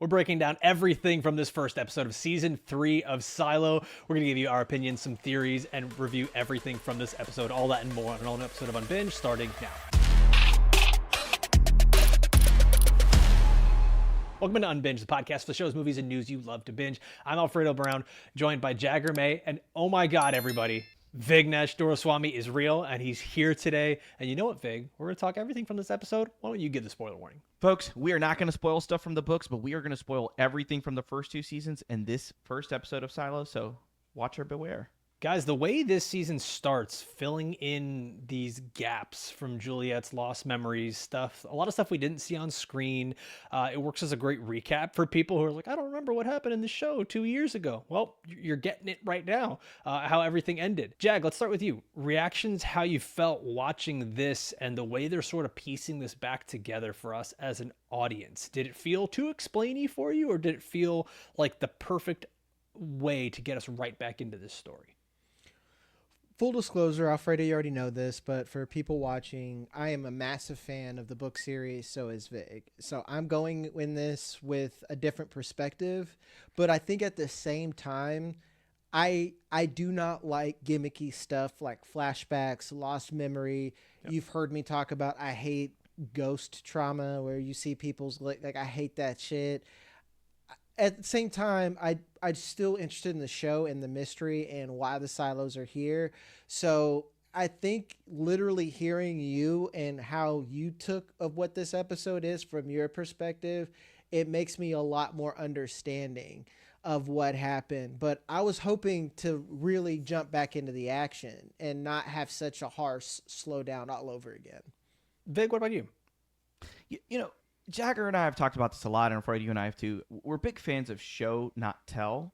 We're breaking down everything from this first episode of season 3 of Silo. We're going to give you our opinions, some theories, and review everything from this episode. All that and more on an episode of Unbinged starting now. Welcome to Unbinged, the podcast for the shows, movies, and news you love to binge. I'm Alfredo Brown, joined by Jagger May, and oh my god, everybody, Vignesh Doraiswamy is real, and he's here today. And you know what, Vig? We're going to talk everything from this episode. Why don't you give the spoiler warning? Folks, we are not going to spoil stuff from the books, but we are going to spoil everything from the first 2 seasons and this first episode of Silo, so watch or beware. Guys, the way this season starts, filling in these gaps from Juliet's lost memories stuff, a lot of stuff we didn't see on screen. It works as a great recap for people who are like, I don't remember what happened in the show 2 years ago. Well, you're getting it right now, how everything ended. Jag, let's start with you. Reactions, how you felt watching this and the way they're sort of piecing this back together for us as an audience. Did it feel too explainy for you, or did it feel like the perfect way to get us right back into this story? Full disclosure, Alfredo, you already know this, but for people watching, I am a massive fan of the book series, so is Vig. So I'm going in this with a different perspective, but I think at the same time, I do not like gimmicky stuff like flashbacks, lost memory. Yep. You've heard me talk about I hate ghost trauma where you see people's like I hate that shit. At the same time, I'm still interested in the show and the mystery and why the silos are here. So I think literally hearing you and how you took of what this episode is from your perspective, it makes me a lot more understanding of what happened. But I was hoping to really jump back into the action and not have such a harsh slowdown all over again. Vig, what about you? You know, Jagger and I have talked about this a lot, and Freud, you and I have too. We're big fans of show, not tell.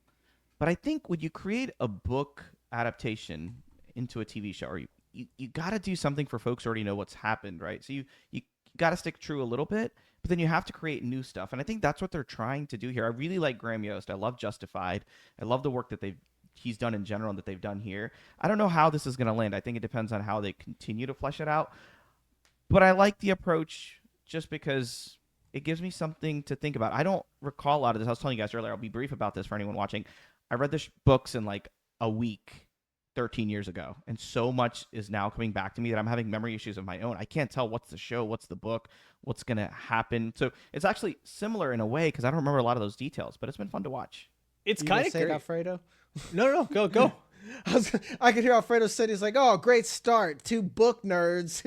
But I think when you create a book adaptation into a TV show, or you got to do something for folks who already know what's happened, right? So you got to stick true a little bit, but then you have to create new stuff. And I think that's what they're trying to do here. I really like Graham Yost. I love Justified. I love the work that he's done in general and that they've done here. I don't know how this is going to land. I think it depends on how they continue to flesh it out. But I like the approach just because it gives me something to think about. I don't recall a lot of this. I was telling you guys earlier, I'll be brief about this for anyone watching. I read the books in like a week 13 years ago, and so much is now coming back to me that I'm having memory issues of my own. I can't tell what's the show, what's the book, what's going to happen. So it's actually similar in a way because I don't remember a lot of those details, but it's been fun to watch. It's kind of great. Alfredo? No, go. I could hear Alfredo say, he's like, oh, great start. 2 book nerds.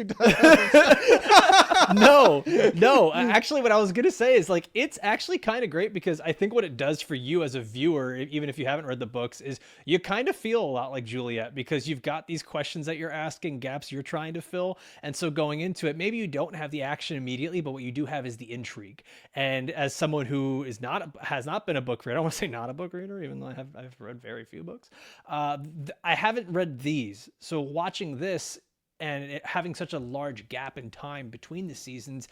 No. Actually, what I was going to say is like, it's actually kind of great because I think what it does for you as a viewer, even if you haven't read the books, is you kind of feel a lot like Juliet because you've got these questions that you're asking, gaps you're trying to fill. And so going into it, maybe you don't have the action immediately, but what you do have is the intrigue. And as someone who has not been a book reader, I don't want to say not a book reader, even though I've read very few books. I haven't read these. So watching this and it having such a large gap in time between the seasons,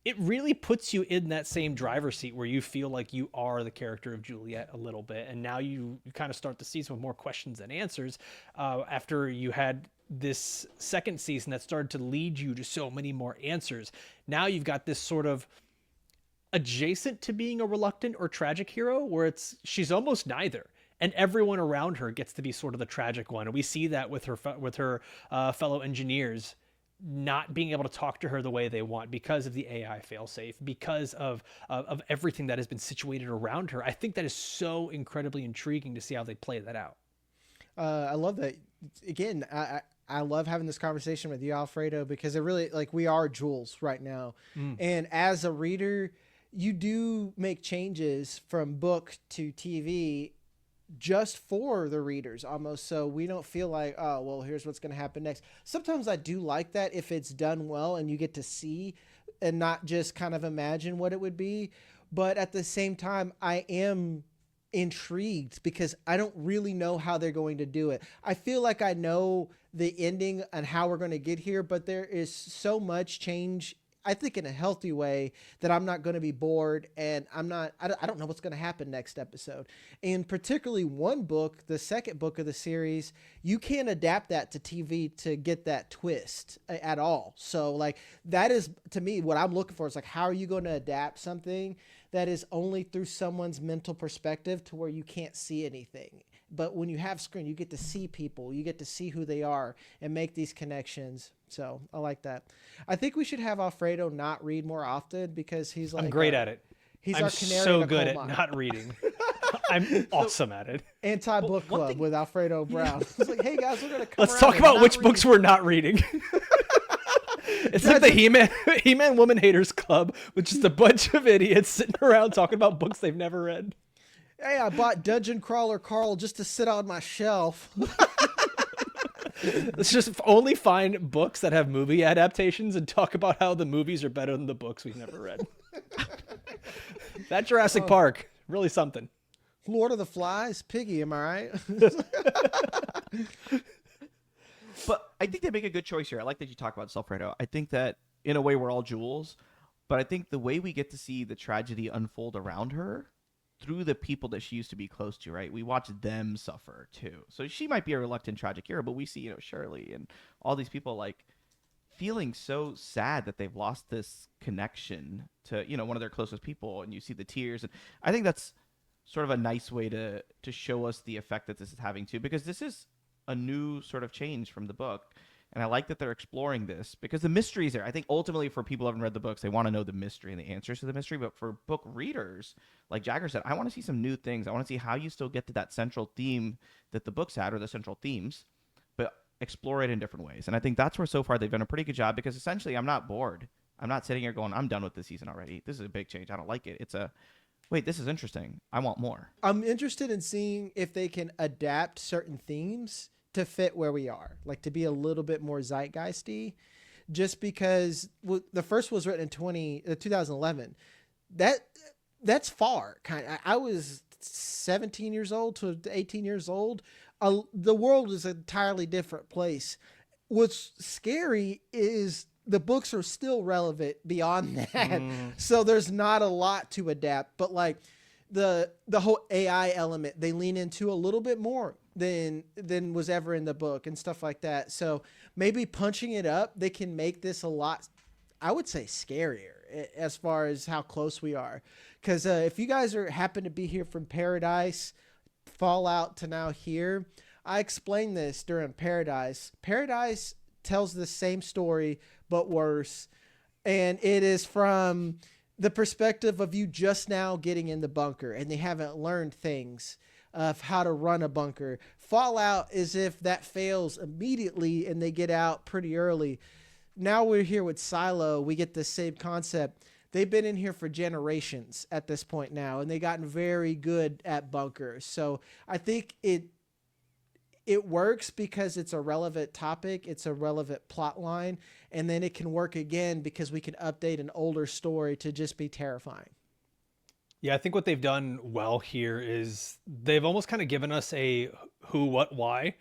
it really puts you in that same driver's seat where you feel like you are the character of Juliet a little bit. And now you kind of start the season with more questions than answers after you had this second season that started to lead you to so many more answers. Now you've got this sort of adjacent to being a reluctant or tragic hero where she's almost neither. And everyone around her gets to be sort of the tragic one. And we see that with her fellow engineers not being able to talk to her the way they want because of the AI failsafe, because of everything that has been situated around her. I think that is so incredibly intriguing to see how they play that out. I love that. Again, I love having this conversation with you, Alfredo, because it really, like, we are Jules right now. And as a reader, you do make changes from book to TV just for the readers almost, so we don't feel like, oh, well, here's what's going to happen next. Sometimes I do like that if it's done well and you get to see and not just kind of imagine what it would be. But at the same time, I am intrigued because I don't really know how they're going to do it. I feel like I know the ending and how we're going to get here, but there is so much change, I think, in a healthy way, that I'm not going to be bored, and I don't know what's going to happen next episode. And particularly one book, the second book of the series, you can't adapt that to TV to get that twist at all. So like, that is, to me, what I'm looking for is like, how are you going to adapt something that is only through someone's mental perspective to where you can't see anything. But when you have screen, you get to see people, you get to see who they are and make these connections. So I like that. I think we should have Alfredo not read more often because he's like, I'm great at it. He's I'm our canary so in a good coal at mine. not reading. I'm awesome at it. Anti-book one club thing- with Alfredo Brown. It's like, hey guys, we're gonna come Let's around talk and about not which read. books we're not reading. It's like the He-Man Woman Haters Club with just a bunch of idiots sitting around talking about books they've never read. Hey, I bought Dungeon Crawler Carl just to sit on my shelf. Let's just only find books that have movie adaptations and talk about how the movies are better than the books we've never read. That Jurassic Park, really something. Lord of the Flies, Piggy, am I right? But I think they make a good choice here. I like that you talk about Alfredo. I think that in a way we're all jewels, but I think the way we get to see the tragedy unfold around her through the people that she used to be close to, right? We watch them suffer too. So she might be a reluctant tragic hero, but we see, Shirley and all these people like feeling so sad that they've lost this connection to, one of their closest people, and you see the tears. And I think that's sort of a nice way to show us the effect that this is having too, because this is a new sort of change from the book. And I like that they're exploring this because the mystery is there. I think ultimately for people who haven't read the books, they want to know the mystery and the answers to the mystery. But for book readers, like Jagger said, I want to see some new things. I want to see how you still get to that central theme that the books had, or the central themes, but explore it in different ways. And I think that's where so far they've done a pretty good job, because essentially I'm not bored. I'm not sitting here going, I'm done with this season already. This is a big change. I don't like it. It's a, wait, this is interesting. I want more. I'm interested in seeing if they can adapt certain themes to fit where we are, like to be a little bit more zeitgeisty, just because the first was written in 2011. That's far. I was 17 years old to 18 years old. The world is an entirely different place. What's scary is the books are still relevant beyond that. So there's not a lot to adapt, but like the whole AI element, they lean into a little bit more than was ever in the book and stuff like that. So maybe punching it up, they can make this a lot, I would say, scarier as far as how close we are. Because if you guys happen to be here from Paradise, Fallout to now here, I explained this during Paradise. Paradise tells the same story but worse, and it is from the perspective of you just now getting in the bunker and they haven't learned things of how to run a bunker. Fallout is if that fails immediately and they get out pretty early. Now we're here with Silo. We get the same concept. They've been in here for generations at this point now, and they've gotten very good at bunkers. So I think it works because it's a relevant topic. It's a relevant plot line. And then it can work again because we can update an older story to just be terrifying. Yeah, I think what they've done well here is they've almost kind of given us a who, what, why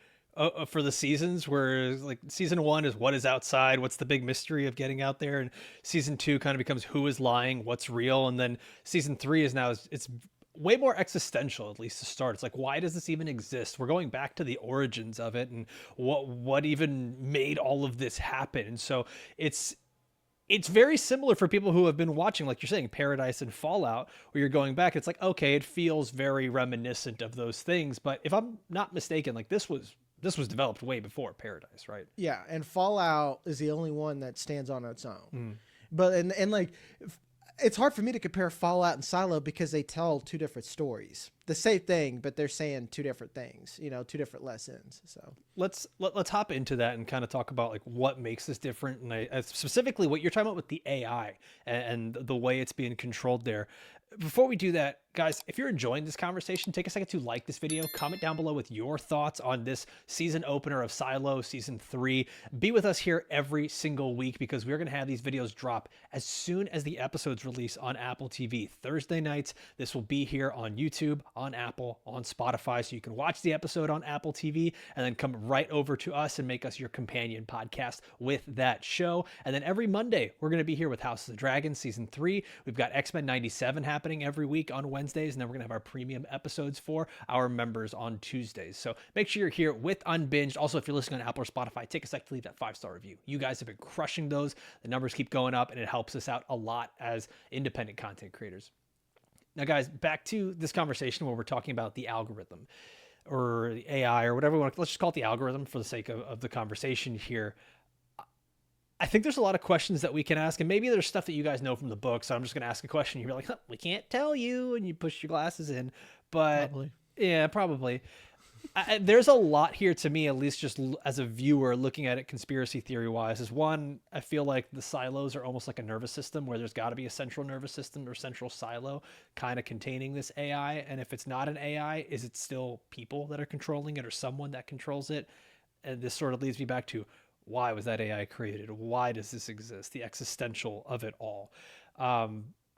for the seasons, where like season 1 is what is outside, what's the big mystery of getting out there, and season 2 kind of becomes who is lying, what's real, and then season 3 is now it's way more existential, at least to start. It's like, why does this even exist? We're going back to the origins of it and what even made all of this happen. And so it's very similar for people who have been watching, like you're saying, Paradise and Fallout, where you're going back. It's like, okay, it feels very reminiscent of those things. But if I'm not mistaken, like this was developed way before Paradise, right? Yeah, and Fallout is the only one that stands on its own. But and like, it's hard for me to compare Fallout and Silo because they tell two different stories. The same thing, but they're saying two different things, two different lessons. So let's hop into that and kind of talk about like what makes this different, and specifically what you're talking about with the AI and the way it's being controlled there. Before we do that, guys, if you're enjoying this conversation, take a second to like this video, comment down below with your thoughts on this season opener of Silo season 3. Be with us here every single week because we're going to have these videos drop as soon as the episodes release on Apple TV. Thursday nights, this will be here on YouTube, on Apple, on Spotify, so you can watch the episode on Apple TV and then come right over to us and make us your companion podcast with that show. And then every Monday, we're going to be here with House of the Dragon season 3. We've got X-Men 97 happening every week on Wednesdays, and then we're gonna have our premium episodes for our members on Tuesdays. So make sure you're here with Unbinged. Also, if you're listening on Apple or Spotify, take a sec to leave that 5-star review. You guys have been crushing those. The numbers keep going up, and it helps us out a lot as independent content creators. Now, guys, back to this conversation where we're talking about the algorithm or the AI or whatever we want. Let's just call it the algorithm for the sake of the conversation here. I think there's a lot of questions that we can ask, and maybe there's stuff that you guys know from the book. So I'm just going to ask a question. You're like, huh, we can't tell you, and you push your glasses in. But Probably. yeah, probably. There's a lot here to me, at least just as a viewer looking at it conspiracy theory wise. Is one, I feel like the silos are almost like a nervous system where there's got to be a central nervous system or central silo kind of containing this AI. And if it's not an AI, is it still people that are controlling it or someone that controls it? And this sort of leads me back to, why was that AI created? Why does this exist? The existential of it all.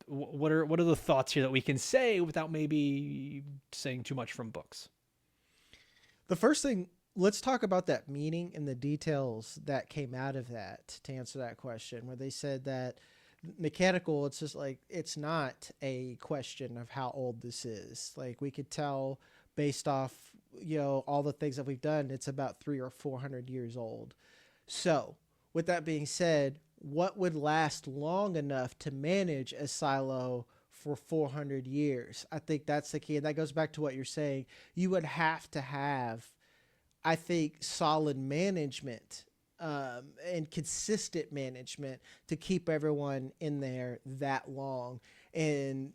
What are the thoughts here that we can say without maybe saying too much from books? The first thing, let's talk about that meeting and the details that came out of that to answer that question, where they said that mechanical, it's just like, it's not a question of how old this is. Like, we could tell based off, all the things that we've done, it's about 300 or 400 years old. So with that being said, what would last long enough to manage a silo for 400 years? I think that's the key. And that goes back to what you're saying. You would have to have, I think, solid management and consistent management to keep everyone in there that long and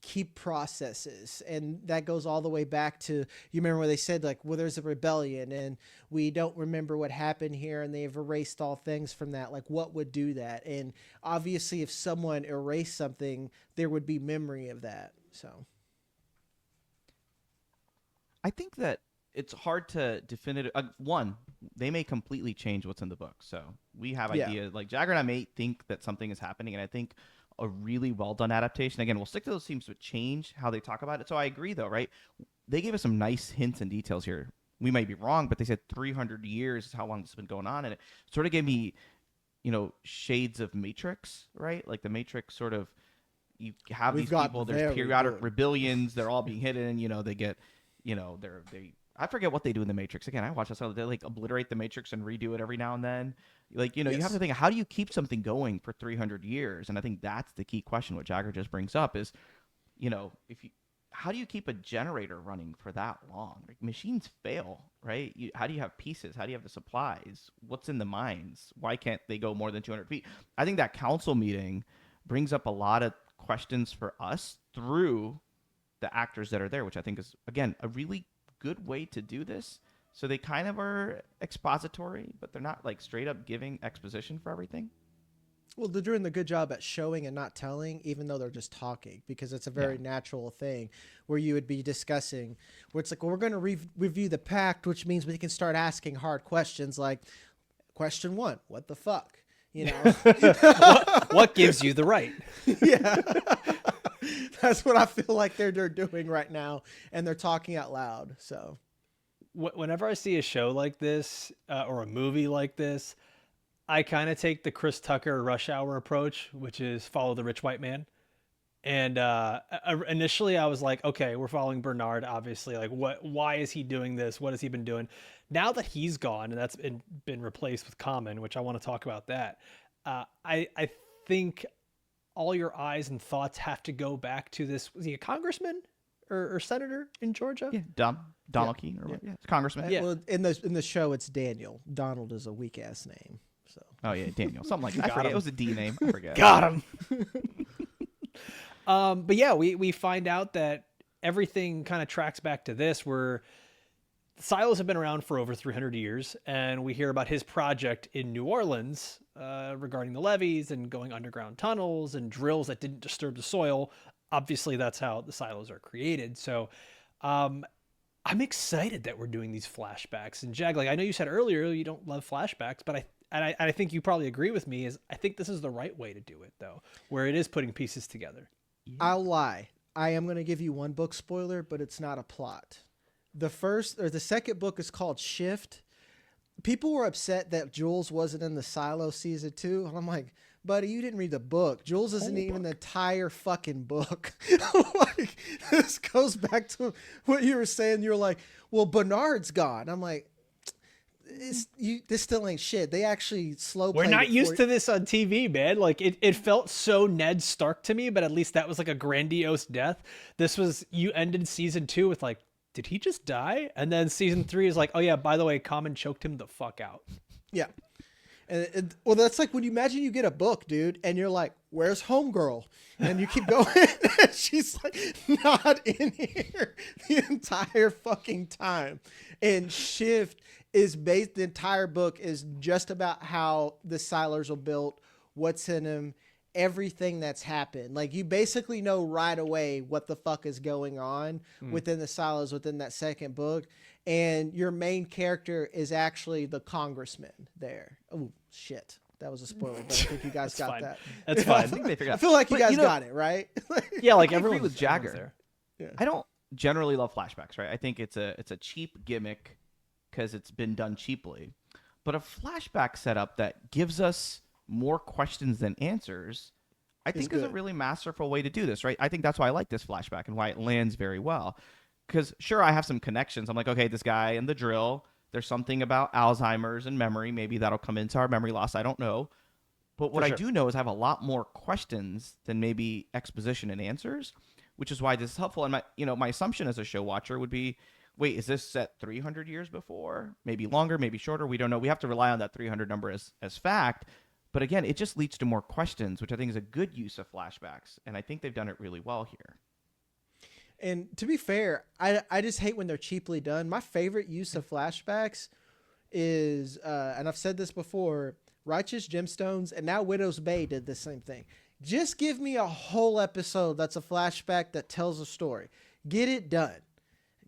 keep processes. And that goes all the way back to, you remember where they said, like, well, there's a rebellion and we don't remember what happened here and they've erased all things from that. Like, what would do that? And obviously if someone erased something, there would be memory of that. So I think that it's hard to definitive. One, they may completely change what's in the book. So we have ideas. Like Jagger and I may think that something is happening, and I think a really well done adaptation. Again, we'll stick to those themes to change how they talk about it. So I agree, though, right? They gave us some nice hints and details here. We might be wrong, but they said 300 years is how long this has been going on, and it sort of gave me, shades of Matrix, right? Like the Matrix sort of. You have these people. There's periodic rebellions. They're all being hidden. They get, they. I forget what they do in the Matrix. Again, I watch this all. They like obliterate the Matrix and redo it every now and then. Like, you have to think, how do you keep something going for 300 years? And I think that's the key question. What Jagger just brings up is, how do you keep a generator running for that long? Like, machines fail, right? How do you have pieces? How do you have the supplies? What's in the mines? Why can't they go more than 200 feet? I think that council meeting brings up a lot of questions for us through the actors that are there, which I think is, again, a really good way to do this. So they kind of are expository, but they're not like straight up giving exposition for everything. Well, they're doing a good job at showing and not telling, even though they're just talking, because it's a very natural thing where you would be discussing, where it's like, well, we're going to review the pact, which means we can start asking hard questions like question 1, what the fuck? What gives you the right? Yeah. That's what I feel like they're doing right now, and they're talking out loud. So whenever I see a show like this or a movie like this, I kind of take the Chris Tucker Rush Hour approach, which is follow the rich white man. And initially I was like, okay, we're following Bernard, obviously. Like, why is he doing this? What has he been doing? Now that he's gone and that's been replaced with Common, which I want to talk about that. I think all your eyes and thoughts have to go back to this. Was he a congressman or senator in Georgia? Yeah, Donald Keene, or it's congressman. Yeah. Well, in the show, it's Daniel. Donald is a weak ass name. So. Oh yeah, Daniel, something like that. I forget. It was a D name. I forget. Got him. But yeah, we find out that everything kind of tracks back to this, where silos have been around for over 300 years, and we hear about his project in New Orleans regarding the levees and going underground tunnels and drills that didn't disturb the soil. Obviously, that's how the silos are created. So I'm excited that we're doing these flashbacks. And Jag, like I know you said earlier you don't love flashbacks, but I think you probably agree with me, is I think this is the right way to do it, though, where it is putting pieces together. Yeah. I'll lie. I am going to give you one book spoiler, but it's not a plot. The second book is called Shift. People were upset that Jules wasn't in the Silo season 2. And I'm like, buddy, you didn't read the book. Jules isn't even the entire fucking book. Like, this goes back to what you were saying. You were like, well, Bernard's gone. I'm like, this still ain't shit. They actually slow. We're not used to this on TV, man. Like it felt so Ned Stark to me, but at least that was like a grandiose death. This was, you ended season 2 with like, did he just die? And then season 3 is like, oh yeah, by the way, Common choked him the fuck out. Yeah. And well, that's like when you imagine you get a book, dude, and you're like, where's Homegirl? And you keep going, and she's like, not in here the entire fucking time. And Shift is based, the entire book is just about how the Silers are built, what's in them, everything that's happened. Like, you basically know right away what the fuck is going on within the silos within that second book. And your main character is actually the congressman there. Oh, shit. That was a spoiler, but I think you guys got fine. that. That's fine. I think they figured out. I feel like you But, guys got it, right? Yeah, like I agree everyone with Jagger. Yeah. I don't generally love flashbacks, right? I think it's a cheap gimmick because it's been done cheaply. But a flashback setup that gives us more questions than answers, I think is a good. really masterful way to do this, right? I think that's why I like this flashback and why it lands very well. Because sure, I have some connections. I'm like, okay, this guy and the drill, there's something about Alzheimer's and memory. Maybe that'll come into our memory loss. I don't know. But what I do know is I have a lot more questions than maybe exposition and answers, which is why this is helpful. And my assumption as a show watcher would be, wait, is this set 300 years before? Maybe longer, maybe shorter. We don't know. We have to rely on that 300 number as fact. But again, it just leads to more questions, which I think is a good use of flashbacks. And I think they've done it really well here. And to be fair, I just hate when they're cheaply done. My favorite use of flashbacks is, and I've said this before, Righteous Gemstones, and now Widow's Bay did the same thing. Just give me a whole episode that's a flashback that tells a story. Get it done.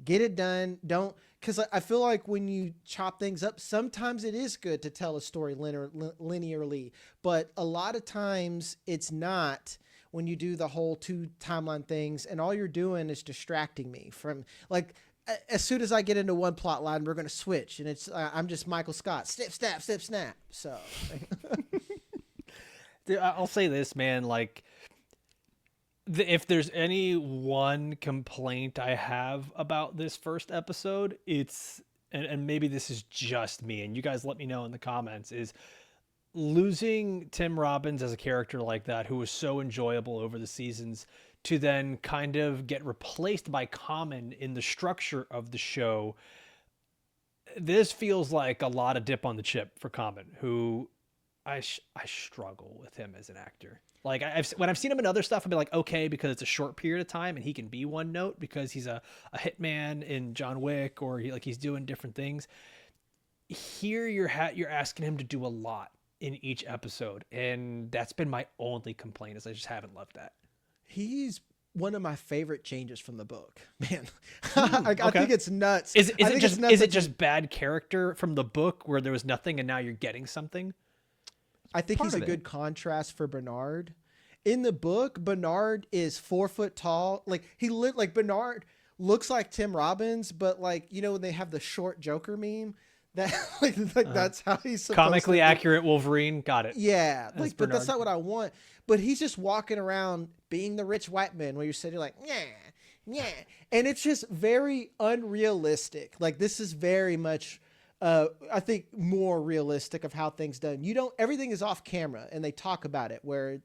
Get it done. Don't, because I feel like when you chop things up, sometimes it is good to tell a story linearly, but a lot of times it's not. When you do the whole 2 timeline things, and all you're doing is distracting me from, like, as soon as I get into one plot line, we're going to switch, and it's I'm just Michael Scott, snip, snap, snip, snap. So Dude, I'll say this, man, like, if there's any one complaint I have about this first episode, it's, and maybe this is just me, and you guys let me know in the comments, is losing Tim Robbins as a character like that, who was so enjoyable over the seasons, to then kind of get replaced by Common in the structure of the show. This feels like a lot of dip on the chip for Common, who I struggle with him as an actor. Like, when I've seen him in other stuff, I'll be like, okay, because it's a short period of time and he can be one note because he's a hitman in John Wick, or he's doing different things. Here you're asking him to do a lot in each episode, and that's been my only complaint, is I just haven't loved that. he's one of my favorite changes from the book, man. I think it's nuts. Is it just bad character from the book where there was nothing and now you're getting something? I think he's a good contrast for Bernard. In the book, Bernard is 4 foot tall. Like, Bernard looks like Tim Robbins, but when they have the short Joker meme, that that's how he's supposed comically to accurate Wolverine. Got it. Yeah, but that's not what I want. But he's just walking around being the rich white man, where you're sitting like, yeah, and it's just very unrealistic. Like, this is very much, I think, more realistic of how things done. Everything is off camera, and they talk about it, where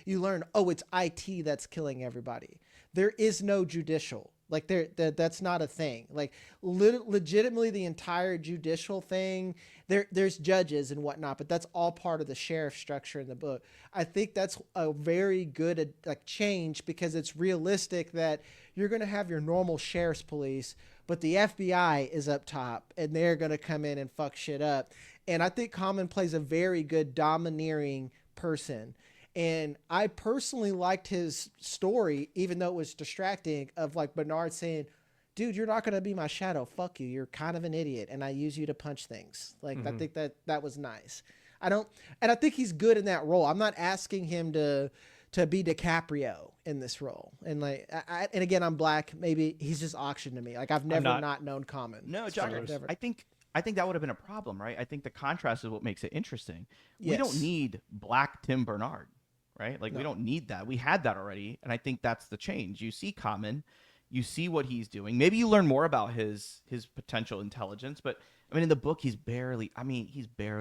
you learn, oh, it's IT that's killing everybody. There is no judicial. That's not a thing. Legitimately, the entire judicial thing, there's judges and whatnot, but that's all part of the sheriff structure in the book. I think that's a very good change, because it's realistic that you're going to have your normal sheriff's police, but the FBI is up top, and they're going to come in and fuck shit up. And I think Common plays a very good domineering person. And I personally liked his story, even though it was distracting, of Bernard saying, dude, you're not going to be my shadow. Fuck you. You're kind of an idiot. And I use you to punch things. I think that was nice. And I think he's good in that role. I'm not asking him to be DiCaprio in this role. And and again, I'm black. Maybe he's just auctioned to me. I've never not known Common. No, Jagger, I think that would have been a problem, right? I think the contrast is what makes it interesting. Yes. We don't need black Tim Bernard. Right? We don't need that. We had that already. And I think that's the change. You see Common, You see what he's doing. Maybe you learn more about his potential intelligence, but I mean, in the book, he's barely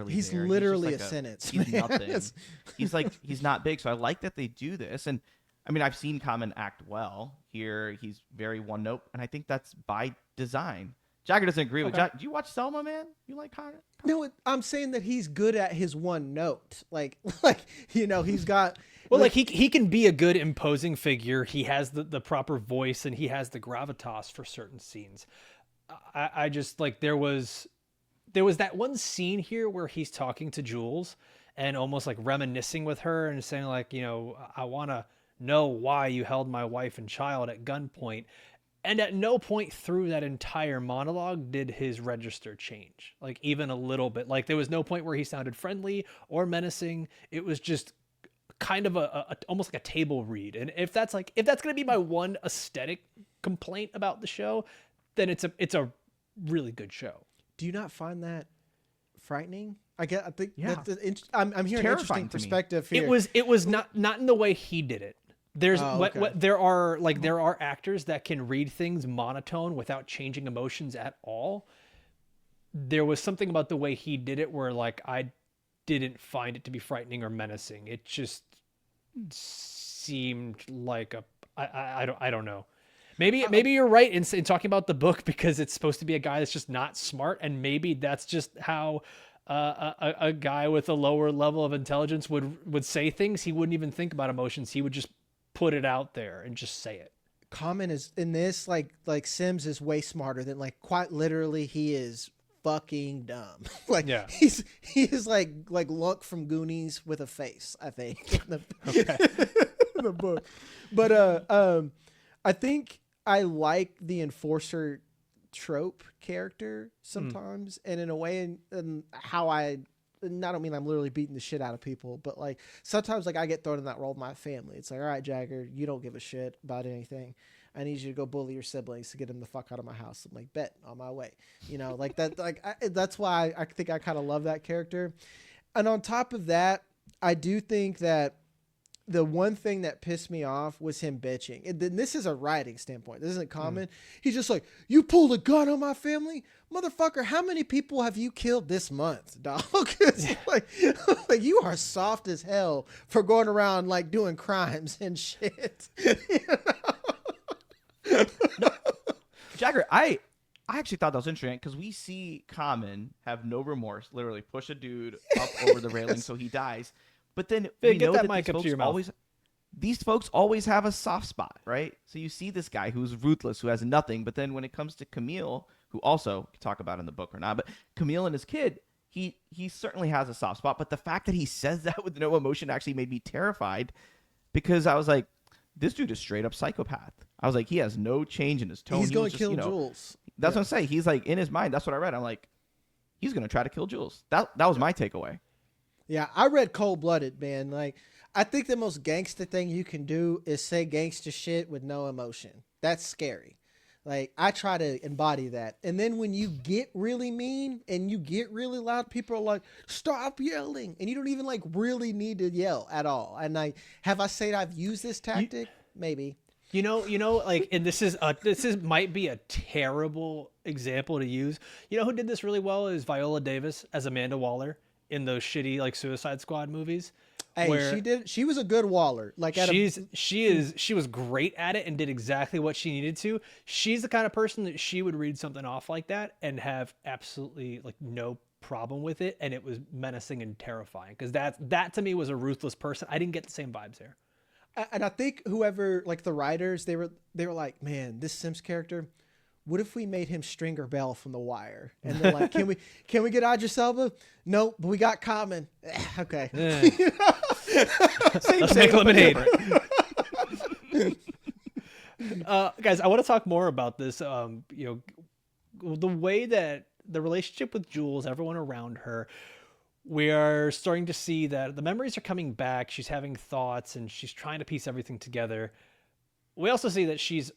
He's there. literally He's a just sentence. He's man. nothing. He's not big. So I like that they do this. And I mean, I've seen Common act well here. He's very one note, and I think that's by design. Jagger doesn't agree with Jagger. Do you watch Selma, man? You like Common? No, I'm saying that he's good at his one note. Like he's got. Well, like he can be a good imposing figure. He has the proper voice and he has the gravitas for certain scenes. I just like there was that one scene here where he's talking to Jules and almost like reminiscing with her and saying like, I want to know why you held my wife and child at gunpoint. And at no point through that entire monologue did his register change, like even a little bit. Like there was no point where he sounded friendly or menacing. It was just kind of a almost like a table read. And if that's going to be my one aesthetic complaint about the show, then it's a really good show. Do you not find that frightening? I think Yeah. I'm hearing an interesting perspective here. It was not in the way he did it. There's okay. there are actors that can read things monotone without changing emotions at all. There was something about the way he did it where like I didn't find it to be frightening or menacing. It just seemed like I don't know. Maybe you're right in talking about the book because it's supposed to be a guy that's just not smart, and maybe that's just how a guy with a lower level of intelligence would say things. He wouldn't even think about emotions. He would just put it out there and just say it. Common is in this like Sims is way smarter than like quite literally he is fucking dumb. Like yeah. he is like Lunk from Goonies with a face, I think, in the book. But I think I like the enforcer trope character sometimes, and in a way, and how I don't mean I'm literally beating the shit out of people, but like sometimes like I get thrown in that role with my family. It's like, all right, Jagger, you don't give a shit about anything. I need you to go bully your siblings to get them the fuck out of my house. I'm like, bet, on my way. Like that. Like that's why I think I kind of love that character. And on top of that, I do think that the one thing that pissed me off was him bitching. And this is a writing standpoint. This isn't common. He's just like, you pulled a gun on my family? Motherfucker, how many people have you killed this month, dog? like you are soft as hell for going around like doing crimes and shit. Jagger, I actually thought that was interesting because we see Common have no remorse, literally push a dude up over the railing so he dies. But then we know that these folks always have a soft spot, right? So you see this guy who's ruthless, who has nothing, but then when it comes to Camille, who also talk about in the book or not, but Camille and his kid, he certainly has a soft spot. But the fact that he says that with no emotion actually made me terrified because I was like, this dude is straight up psychopath. I was like, he has no change in his tone. He's going to kill Jules. That's what I'm saying. He's like in his mind. That's what I read. I'm like, he's going to try to kill Jules. That was my takeaway. Yeah, I read Cold Blooded, man. Like, I think the most gangster thing you can do is say gangster shit with no emotion. That's scary. Like, I try to embody that. And then when you get really mean and you get really loud, people are like, stop yelling. And you don't even like really need to yell at all. And have I said I've used this tactic? Maybe. You know, like, and this might be a terrible example to use. You know who did this really well is Viola Davis as Amanda Waller in those shitty like Suicide Squad movies. Hey, she was a good Waller. Like she was great at it and did exactly what she needed to. She's the kind of person that she would read something off like that and have absolutely like no problem with it, and it was menacing and terrifying because that to me was a ruthless person. I didn't get the same vibes there. And I think whoever, like the writers, they were like, man, this Sims character, what if we made him Stringer Bell from The Wire? And they're like, can we get Idris Elba? Nope, but we got Common. Okay. Let's make lemonade. Guys, I want to talk more about this. The way that the relationship with Jules, everyone around her, we are starting to see that the memories are coming back. She's having thoughts and she's trying to piece everything together. We also see that she's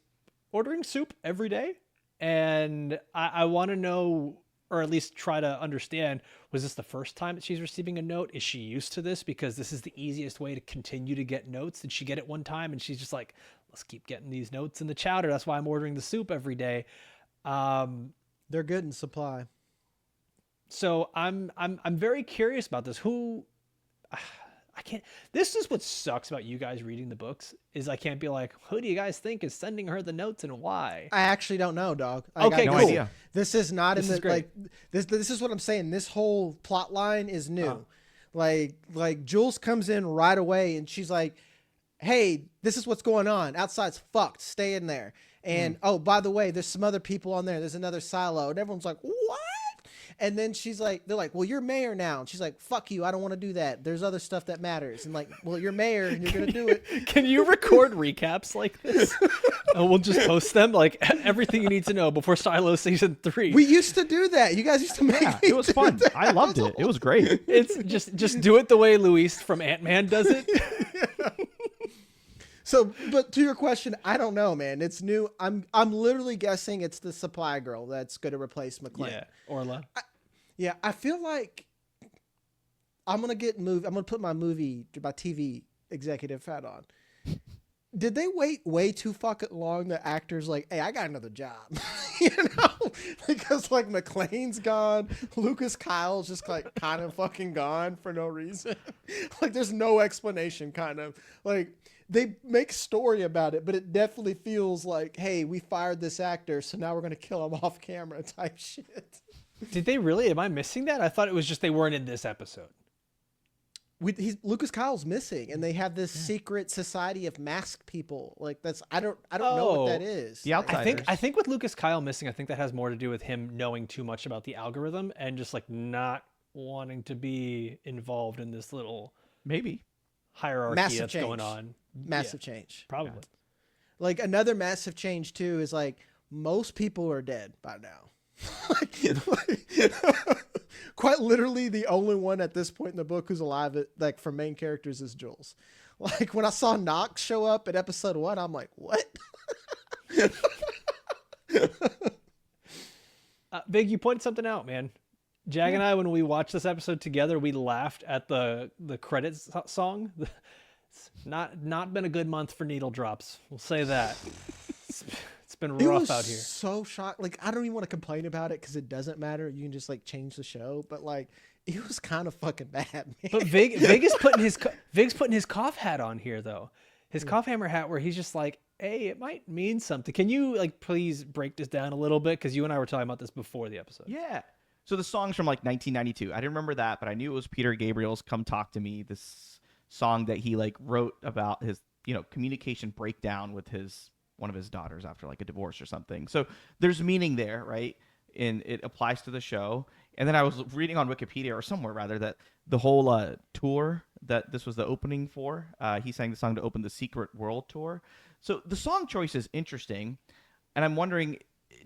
ordering soup every day. And I want to know, or at least try to understand, was this the first time that she's receiving a note? Is she used to this? Because this is the easiest way to continue to get notes. Did she get it one time and she's just like, let's keep getting these notes in the chowder. That's why I'm ordering the soup every day. They're good in supply. So I'm very curious about this. I can't. This is what sucks about you guys reading the books is I can't be like, who do you guys think is sending her the notes and why? I actually don't know, dog. Okay, No cool. idea. This is not This in is the great. like. This is what I'm saying. This whole plot line is new. Like Jules comes in right away and she's like, "Hey, this is what's going on. Outside's fucked. Stay in there." And oh, by the way, there's some other people on there. There's another silo, and everyone's like, "What?" And then they're like, "Well, you're mayor now." And she's like, "Fuck you. I don't want to do that. There's other stuff that matters." And like, "Well, you're mayor and you're going to do it." Can you record recaps like this? And we'll just post them like everything you need to know before Silo season 3. We used to do that. You guys used to make Yeah, me it was do fun. that. I loved it. It was great. It's just do it the way Luis from Ant-Man does it. So, but to your question, I don't know, man. It's new. I'm literally guessing it's the supply girl that's going to replace McClane. Yeah, Orla. Yeah, I feel like I'm gonna put my TV executive hat on. Did they wait way too fucking long? The actors like, hey, I got another job, you know, because like McClane's gone, Lucas Kyle's just like kind of fucking gone for no reason. Like, there's no explanation. Kind of like they make story about it, but it definitely feels like, hey, we fired this actor, so now we're gonna kill him off camera type shit. Did they really? Am I missing that? I thought it was just they weren't in this episode. Lucas Kyle's missing, and they have this secret society of masked people. Like I don't know what that is. The Outsiders. I think with Lucas Kyle missing, I think that has more to do with him knowing too much about the algorithm and just like not wanting to be involved in this little Maybe. hierarchy Massive that's change. going on. Massive change. Probably. Like another massive change too is like most people are dead by now. Quite literally, the only one at this point in the book who's alive, like for main characters, is Jules. Like when I saw Knox show up at episode 1, I'm like, what? Big, you pointed something out, man. Jag and I, when we watched this episode together, we laughed at the credits song. It's not been a good month for needle drops. We'll say that. It's been It rough was out here. so shocked. Like I don't even want to complain about it because it doesn't matter. You can just like change the show. But like it was kind of fucking bad, man. But Vig is Vig's putting his cough hat on here though. His cough hammer hat where he's just like, hey, it might mean something. Can you like please break this down a little bit? Because you and I were talking about this before the episode. Yeah. So the song's from like 1992. I didn't remember that, but I knew it was Peter Gabriel's "Come Talk to Me." This song that he like wrote about his communication breakdown with one of his daughters after like a divorce or something. So there's meaning there, right? And it applies to the show. And then I was reading on Wikipedia or somewhere rather that the whole tour that this was the opening for, he sang the song to open the Secret World Tour. So the song choice is interesting. And I'm wondering,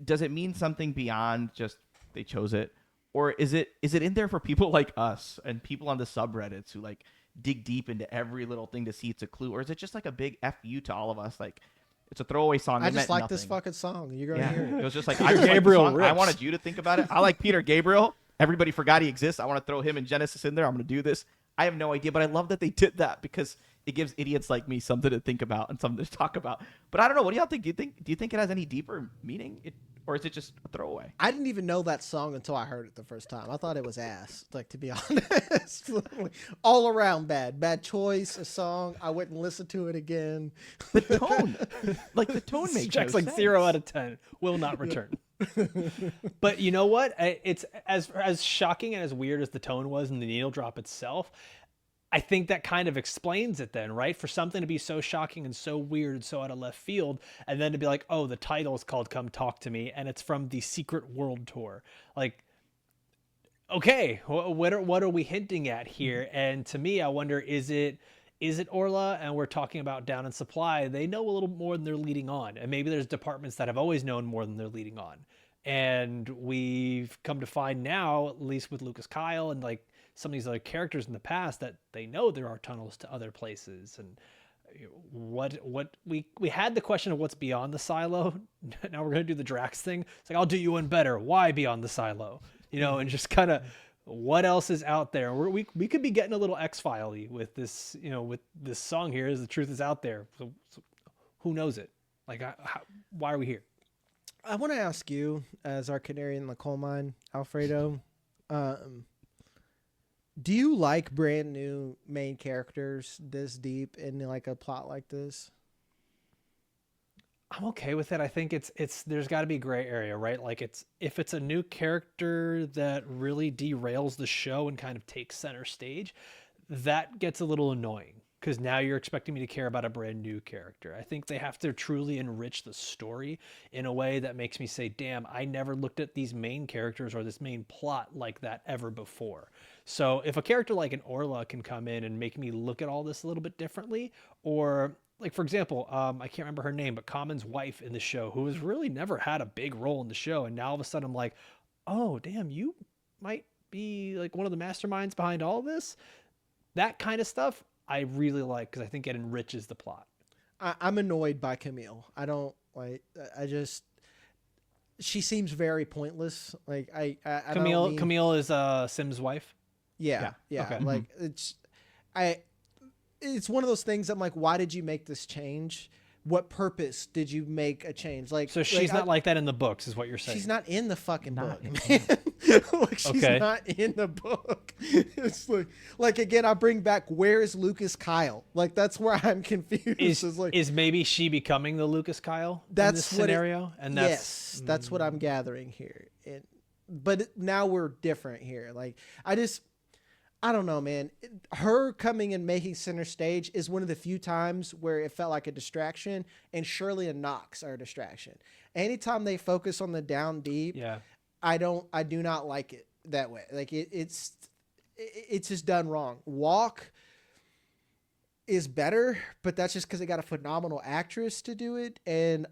does it mean something beyond just they chose it? Or is it in there for people like us and people on the subreddits who like dig deep into every little thing to see it's a clue? Or is it just like a big F you to all of us? Like, it's a throwaway song. I just like this fucking song. You're gonna hear It it. was just like, Peter I just Gabriel like the song. I rips. wanted you to think about it. I like Peter Gabriel. Everybody forgot he exists. I want to throw him and Genesis in there. I'm going to do this. I have no idea, but I love that they did that because it gives idiots like me something to think about and something to talk about. But I don't know. What do y'all think? Do you think it has any deeper meaning? Or is it just a throwaway? I didn't even know that song until I heard it the first time. I thought it was ass, like to be honest. All around bad choice, a song. I wouldn't listen to it again. The tone. The tone makes Jack's no like sense. 0 out of 10. Will not return. But you know what? It's as shocking and as weird as the tone was in the needle drop itself. I think that kind of explains it then, right? For something to be so shocking and so weird and so out of left field, and then to be like, oh, the title is called Come Talk to Me, and it's from the Secret World Tour. Like, okay, what are we hinting at here? And to me, I wonder, is it Orla? And we're talking about Down in Supply. They know a little more than they're leading on. And maybe there's departments that have always known more than they're leading on. And we've come to find now, at least with Lucas Kyle and like some of these other characters in the past, that they know there are tunnels to other places. And what we had the question of what's beyond the silo. Now we're going to do the Drax thing. It's like, I'll do you one better. Why beyond the silo? And just kind of what else is out there. We could be getting a little X-File-y with this, with this song here, as the truth is out there. So who knows it? Like, why are we here? I want to ask you, as our canary in the coal mine, Alfredo, do you like brand new main characters this deep in like a plot like this? I'm okay with it. I think it's there's got to be a gray area, right? Like if it's a new character that really derails the show and kind of takes center stage, that gets a little annoying because now you're expecting me to care about a brand new character. I think they have to truly enrich the story in a way that makes me say, damn, I never looked at these main characters or this main plot like that ever before. So if a character like an Orla can come in and make me look at all this a little bit differently, or like, for example, I can't remember her name, but Common's wife in the show, who has really never had a big role in the show. And now all of a sudden I'm like, oh, damn, you might be like one of the masterminds behind all this. That kind of stuff I really like because I think it enriches the plot. I'm annoyed by Camille. I don't like. She seems very pointless. Like I Camille is Sim's wife. Yeah. Okay. Like it's one of those things. I'm like, why did you make this change? What purpose did you make a change? Like, so she's not like that in the books, is what you're saying. She's not in the fucking book, man. Like, she's Okay. not in the book. It's like again, I bring back, where is Lucas Kyle? Like, that's where I'm confused. Is maybe she becoming the Lucas Kyle in this scenario? Yes, that's what I'm gathering here. But now we're different here. Like, I don't know, man. Her coming and making center stage is one of the few times where it felt like a distraction, and Shirley and Knox are a distraction. Anytime they focus on the down deep, Yeah. I do not like it that way. Like it's just done wrong. Walk is better, but that's just because they got a phenomenal actress to do it, and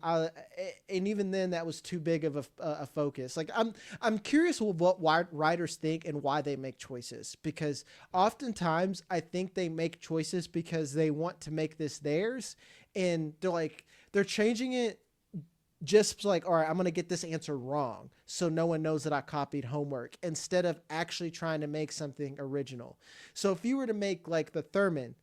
even then that was too big of a focus. Like I'm curious what writers think and why they make choices, because oftentimes I think they make choices because they want to make this theirs, and they're changing it just like, all right, I'm going to get this answer wrong so no one knows that I copied homework, instead of actually trying to make something original. So if you were to make like the Thurman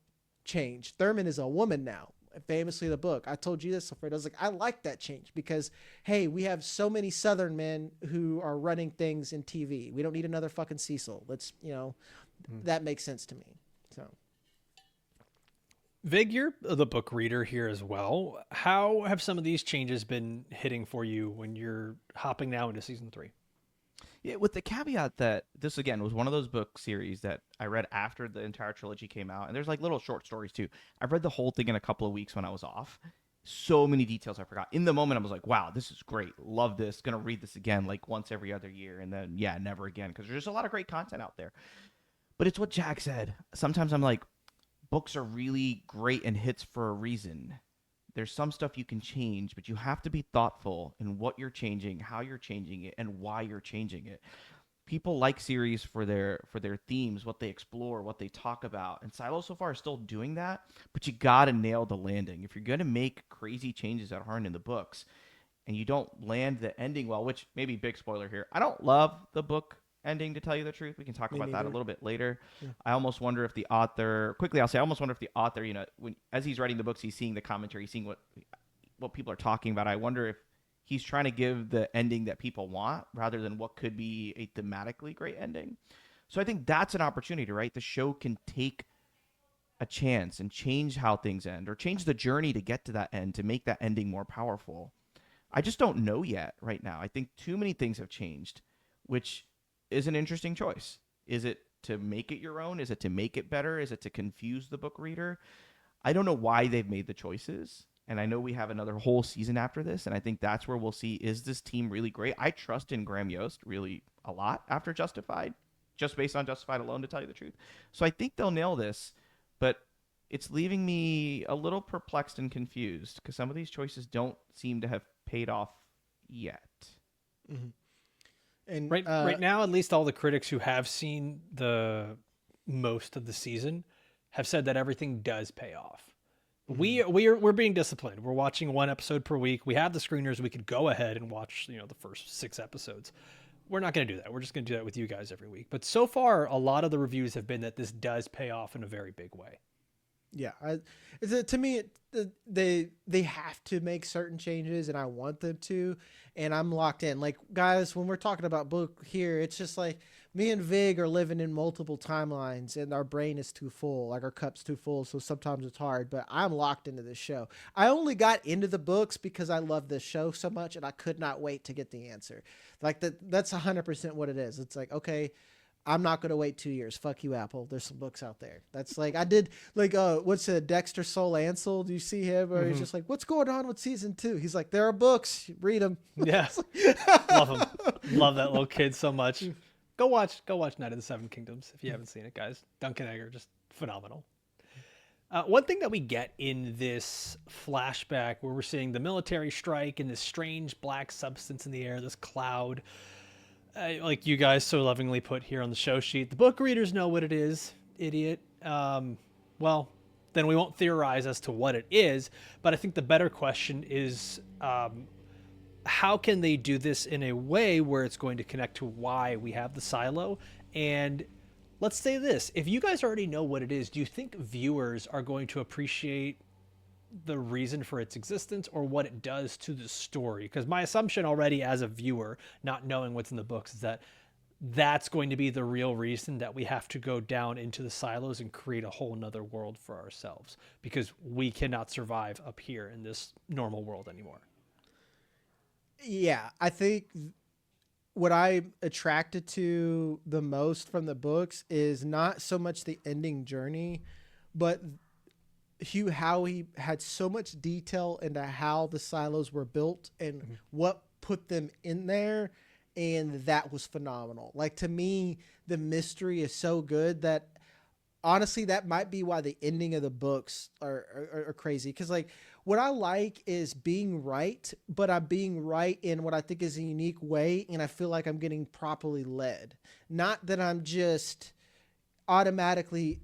change, Thurman is a woman now, famously the book. I told you this, Alfredo. I was like, I like that change because, hey, we have so many Southern men who are running things in TV. We don't need another fucking Cecil. Let's, that makes sense to me. So, Vig, you're the book reader here as well. How have some of these changes been hitting for you when you're hopping now into season 3? Yeah, with the caveat that this, again, was one of those book series that I read after the entire trilogy came out. And there's like little short stories too. I've read the whole thing in a couple of weeks when I was off. So many details I forgot. In the moment, I was like, wow, this is great. Love this. Going to read this again like once every other year. And then, yeah, never again. Because there's just a lot of great content out there. But it's what Jack said. Sometimes I'm like, books are really great and hits for a reason. There's some stuff you can change, but you have to be thoughtful in what you're changing, how you're changing it, and why you're changing it. People like series for their themes, what they explore, what they talk about. And Silo so far is still doing that, but you got to nail the landing. If you're going to make crazy changes that aren't in the books and you don't land the ending well, which maybe big spoiler here, I don't love the book ending, to tell you the truth. We can talk about that a little bit later. Yeah. I almost wonder if the author, when as he's writing the books, he's seeing the commentary, seeing what people are talking about. I wonder if he's trying to give the ending that people want rather than what could be a thematically great ending. So I think that's an opportunity, right? The show can take a chance and change how things end, or change the journey to get to that end to make that ending more powerful. I just don't know yet right now. I think too many things have changed, which is an interesting choice. Is it to make it your own? Is it to make it better? Is it to confuse the book reader? I don't know why they've made the choices. And I know we have another whole season after this. And I think that's where we'll see, is this team really great? I trust in Graham Yost really a lot after Justified, just based on Justified alone, to tell you the truth. So I think they'll nail this, but it's leaving me a little perplexed and confused because some of these choices don't seem to have paid off yet. Mm-hmm. And right now, at least all the critics who have seen the most of the season have said that everything does pay off. Mm-hmm. We're being disciplined. We're watching one episode per week. We have the screeners. We could go ahead and watch, the first 6 episodes. We're not going to do that. We're just going to do that with you guys every week. But so far, a lot of the reviews have been that this does pay off in a very big way. Yeah, to me, they have to make certain changes, and I want them to, and I'm locked in. Like, guys, when we're talking about book here, it's just like me and Vig are living in multiple timelines, and our brain is too full, like our cup's too full, so sometimes it's hard. But I'm locked into this show. I only got into the books because I love this show so much, and I could not wait to get the answer. Like that's 100% what it is. It's like, okay, I'm not going to wait 2 years. Fuck you, Apple. There's some books out there. That's like, I did like, what's Dexter Soul Ansel? Do you see him? Or he's just like, what's going on with season 2? He's like, there are books. Read them. Yeah. Love him. Love that little kid so much. Go watch Night of the Seven Kingdoms if you haven't seen it, guys. Duncan Egger, just phenomenal. One thing that we get in this flashback where we're seeing the military strike and this strange black substance in the air, this cloud, like you guys so lovingly put here on the show sheet, the book readers know what it is, idiot. Well, then we won't theorize as to what it is, but I think the better question is, how can they do this in a way where it's going to connect to why we have the silo? And let's say this, if you guys already know what it is, do you think viewers are going to appreciate the reason for its existence or what it does to the story? Because my assumption already as a viewer, not knowing what's in the books, is that that's going to be the real reason that we have to go down into the silos and create a whole nother world for ourselves, because we cannot survive up here in this normal world anymore. Yeah, I think what I'm attracted to the most from the books is not so much the ending journey, but how he had so much detail into how the silos were built and what put them in there, and that was phenomenal. Like, to me, the mystery is so good that honestly that might be why the ending of the books are crazy, because like what I like is being right, but I'm being right in what I think is a unique way, and I feel like I'm getting properly led, not that I'm just automatically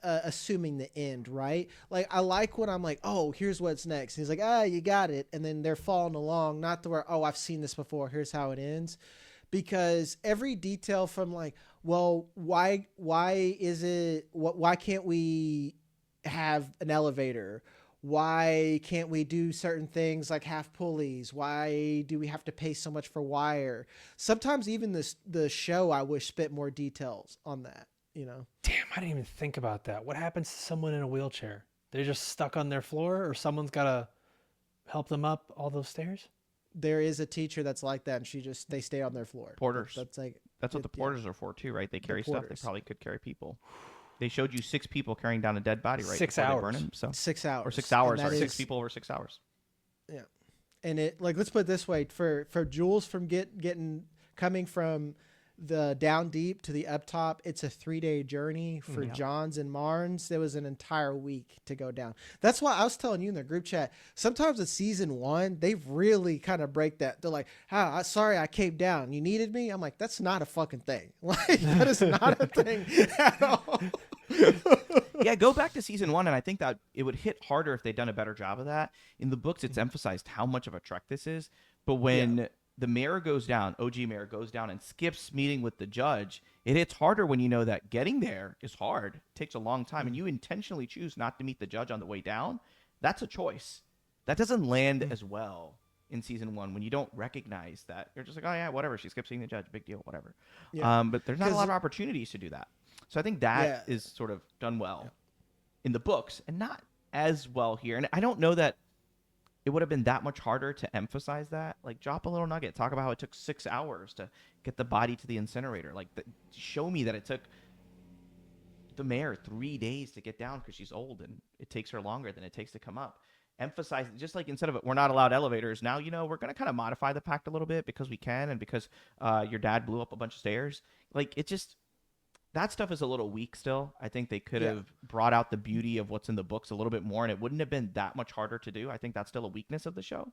assuming the end, right? Like, I like when I'm like, oh, here's what's next. And he's like, you got it. And then they're following along, not to where, oh, I've seen this before, here's how it ends. Because every detail from like, well, why can't we have an elevator? Why can't we do certain things like half pulleys? Why do we have to pay so much for wire? Sometimes even the show, I wish, spit more details on that. Damn, I didn't even think about that. What happens to someone in a wheelchair? They're just stuck on their floor, or someone's got to help them up all those stairs? There is a teacher that's like that, and they stay on their floor. Porters. That's what the porters are for too, right? They carry stuff. They probably could carry people. They showed you 6 people carrying down a dead body, right? 6 hours. They burn him, so 6 hours. Or 6 hours. Or 6 people over 6 hours. Yeah. And it, like, let's put it this way, for Jules from coming from the down deep to the up top, it's a 3-day journey. For Johns and Marnes, there was an entire week to go down. That's why I was telling you in the group chat, sometimes in season 1, they really kind of break that. They're like, sorry I came down, you needed me? I'm like, that's not a fucking thing. Like, that is not a thing at all. Yeah, go back to season 1, and I think that it would hit harder if they'd done a better job of that. In the books, it's emphasized how much of a trek this is, but when the mayor goes down, OG mayor goes down and skips meeting with the judge, it hits harder when you know that getting there is hard. It takes a long time, and you intentionally choose not to meet the judge on the way down. That's a choice. That doesn't land as well in season 1 when you don't recognize that. You're just like, oh, yeah, whatever. She skipped seeing the judge. Big deal, whatever. Yeah. But there's not a lot of opportunities to do that. So I think that is sort of done well in the books and not as well here. And I don't know that it would have been that much harder to emphasize that. Like, drop a little nugget. Talk about how it took 6 hours to get the body to the incinerator. Like, show me that it took the mayor 3 days to get down because she's old and it takes her longer than it takes to come up. Emphasize, just like instead of we're not allowed elevators, now, we're going to kind of modify the pact a little bit because we can and because your dad blew up a bunch of stairs. Like, it just... that stuff is a little weak still. I think they could have brought out the beauty of what's in the books a little bit more, and it wouldn't have been that much harder to do. I think that's still a weakness of the show.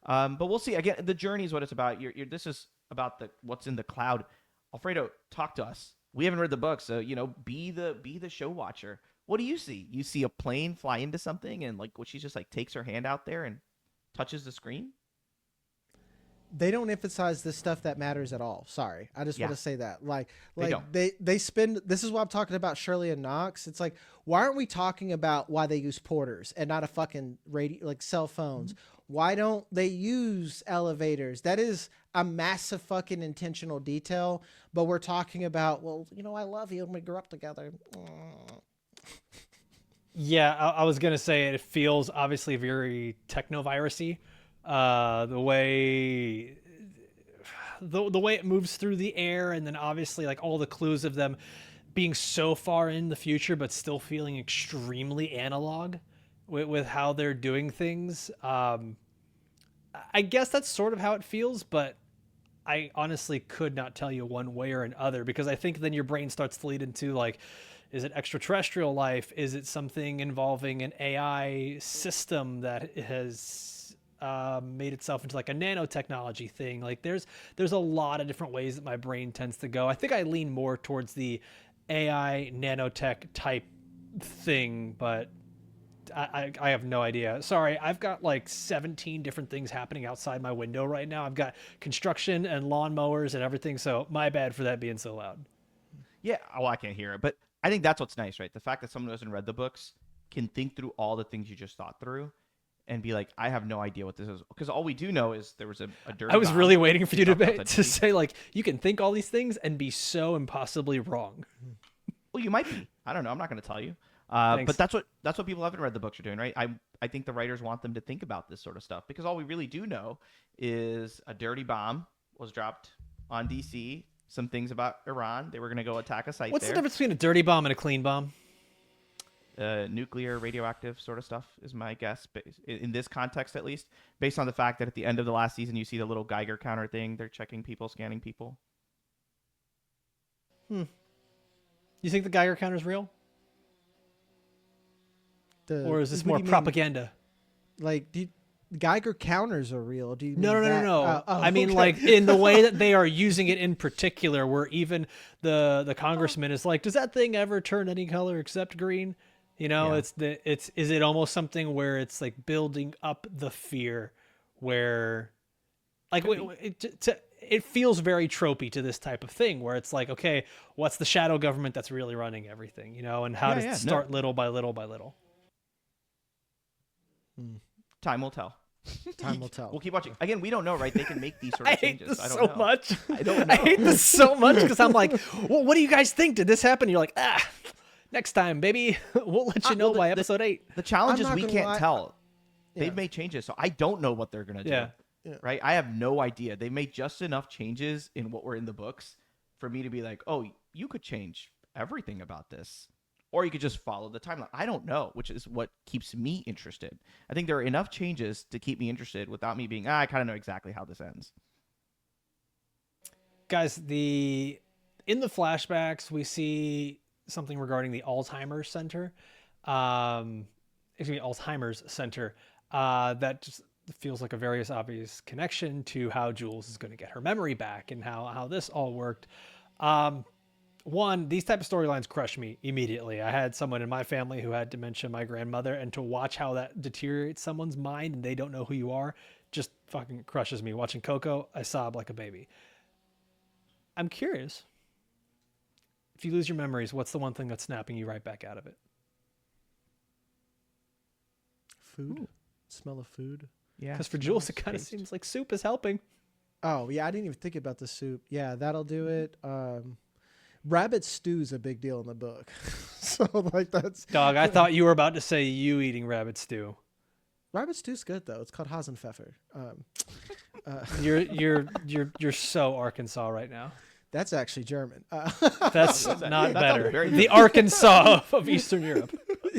But we'll see. Again, the journey is what it's about. This is about what's in the cloud. Alfredo, talk to us. We haven't read the book, so be the show watcher. What do you see? You see a plane fly into something, and like what she just like takes her hand out there and touches the screen? they don't emphasize the stuff that matters at all. Sorry, I just want to say that. Like don't. they spend. This is what I'm talking about. Shirley and Knox. It's like, why aren't we talking about why they use porters and not a fucking radio, like cell phones? Why don't they use elevators? That is a massive fucking intentional detail. But we're talking about, well, you know, I love you and we grew up together. Yeah, I was gonna say it feels obviously very technovirusy. The way the way it moves through the air, and then obviously like all the clues of them being so far in the future, but still feeling extremely analog with how they're doing things. I guess that's sort of how it feels, but I honestly could not tell you one way or another, because I think then your brain starts to lead into like, is it extraterrestrial life? Is it something involving an AI system that has made itself into like a nanotechnology thing? Like there's a lot of different ways that my brain tends to go. I think I lean more towards the AI nanotech type thing, but I have no idea. Sorry, I've got like 17 different things happening outside my window right now. I've got construction and lawnmowers and everything, so my bad for that being so loud. Yeah, well, I can't hear it, but I think that's what's nice, right? The fact that someone who hasn't read the books can think through all the things you just thought through and be like, I have no idea what this is. Because all we do know is there was a dirty I was bomb. really waiting for you to say, like, you can think all these things and be so impossibly wrong. Well, you might be. I don't know. I'm not going to tell you. Thanks. But that's what people who haven't read the books are doing, right? I think the writers want them to think about this sort of stuff, because all we really do know is a dirty bomb was dropped on DC. Some things about Iran. They were going to go attack a site What's there. the difference between a dirty bomb and a clean bomb? Nuclear, radioactive sort of stuff is my guess, in this context at least, based on the fact that at the end of the last season you see the little Geiger counter thing. They're checking people, scanning people. You think the Geiger counter is real? Or is this more propaganda? Like, Geiger counters are real? Do you No. I mean, okay. like in the way that they are using it in particular, where even the congressman is like, does that thing ever turn any color except green? You know, Yeah. is it almost something where it's like building up the fear, where like it feels very tropey to this type of thing, where it's like, okay, what's the shadow government that's really running everything, you know, and how does it start little by little by little? Time will tell. Time will tell. We'll keep watching. Again, we don't know, right? They can make these sort I of hate changes. this I don't so know. much. I don't know. I hate this so much because I'm like, well, what do you guys think? Did this happen? You're like, next time, baby. We'll let you know by episode 8. The challenge I'm is not we gonna can't lie. tell. Yeah. They've made changes, so I don't know what they're going to do. Yeah. Right? I have no idea. They made just enough changes in what were in the books for me to be like, oh, you could change everything about this. Or you could just follow the timeline. I don't know, which is what keeps me interested. I think there are enough changes to keep me interested without me being, I kind of know exactly how this ends. Guys, in the flashbacks, we see something regarding the Alzheimer's Center. Alzheimer's Center. That just feels like a very obvious connection to how Jules is going to get her memory back and how this all worked. One, these type of storylines crush me immediately. I had someone in my family who had dementia, my grandmother, and to watch how that deteriorates someone's mind and they don't know who you are just fucking crushes me. Watching Coco, I sob like a baby. I'm curious. If you lose your memories, what's the one thing that's snapping you right back out of it? Food. Ooh. Smell of food. Yeah. Because for Jules, it kind of seems like soup is helping. Oh, yeah. I didn't even think about the soup. Yeah, that'll do it. Rabbit stew's a big deal in the book. So, like, that's... Dog, I thought you were about to say you eating rabbit stew. Rabbit stew's good, though. It's called Hasenpfeffer. You're so Arkansas right now. That's actually German. That's not better. The Arkansas of Eastern Europe.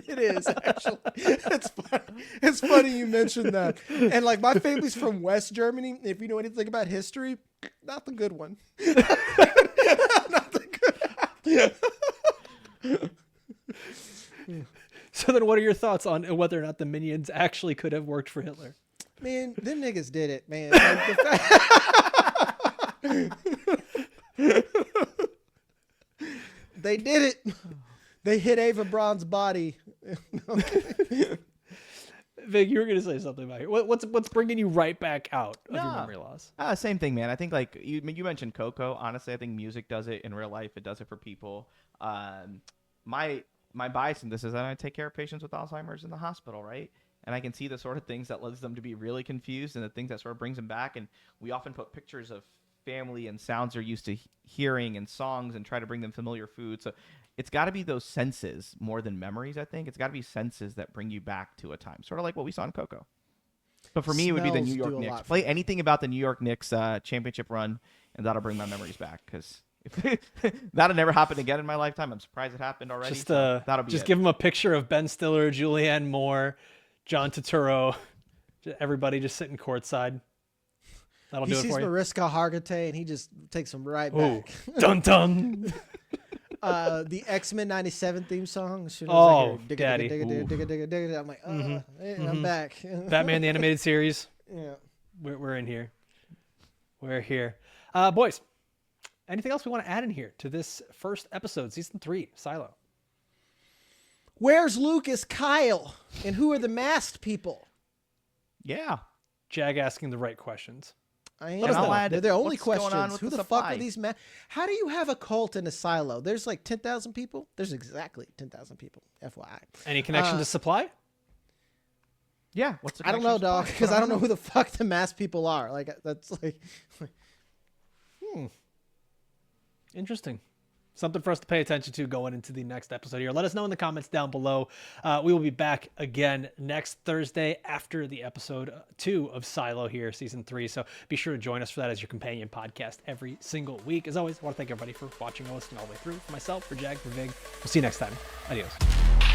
It is, actually. It's funny you mentioned that. And, like, my family's from West Germany. If you know anything about history, not the good one. Not the good So then what are your thoughts on whether or not the minions actually could have worked for Hitler? Man, them niggas did it, man. They did it. They hit Ava Braun's body. Vig, you were gonna say something about here. What's bringing you right back out of your No. memory loss? Same thing, man. I think like you mentioned Coco. Honestly, I think music does it in real life. It does it for people. My bias in this is that I take care of patients with Alzheimer's in the hospital, right? And I can see the sort of things that leads them to be really confused and the things that sort of brings them back. And we often put pictures of family and sounds they're used to hearing and songs and try to bring them familiar food. So it's got to be those senses more than memories, I think. It's got to be senses that bring you back to a time, sort of like what we saw in Coco. But for me, it would be the New Smells York do a Knicks. lot for Play me. anything about the New York Knicks championship run, and that'll bring my memories back. Because if that'll never happen again in my lifetime. I'm surprised it happened already. Just so that'll be just it. give him a picture of Ben Stiller, Julianne Moore, John Turturro, everybody just sitting courtside. That'll He do it sees for you. Mariska Hargitay and he just takes them right Ooh, back. dun dun. The X-Men '97 theme song. Oh, digga, daddy. digga, digga, Ooh. digga, digga, digga. I'm like, hey, I'm back. Batman the Animated Series. Yeah. We're in here. We're here. Boys, anything else we want to add in here to this first episode, season 3, Silo? Where's Lucas Kyle? And who are the masked people? Yeah. Jag asking the right questions. I Let us know. am. They're the only What's going on questions. with Who the the fuck supply? are these men? How do you have a cult in a silo? There's like 10,000 people. There's exactly 10,000 people. FYI. Any connection to supply? Yeah. What's the I don't know, connection to dog, supply? because I don't know who the fuck the masked people are. Like that's like. Interesting. Something for us to pay attention to going into the next episode here. Let us know in the comments down below. We will be back again next Thursday after the episode 2 of Silo here, season 3. So be sure to join us for that as your companion podcast every single week. As always, I want to thank everybody for watching and listening all the way through. For myself, for Jag, for Vig. We'll see you next time. Adios.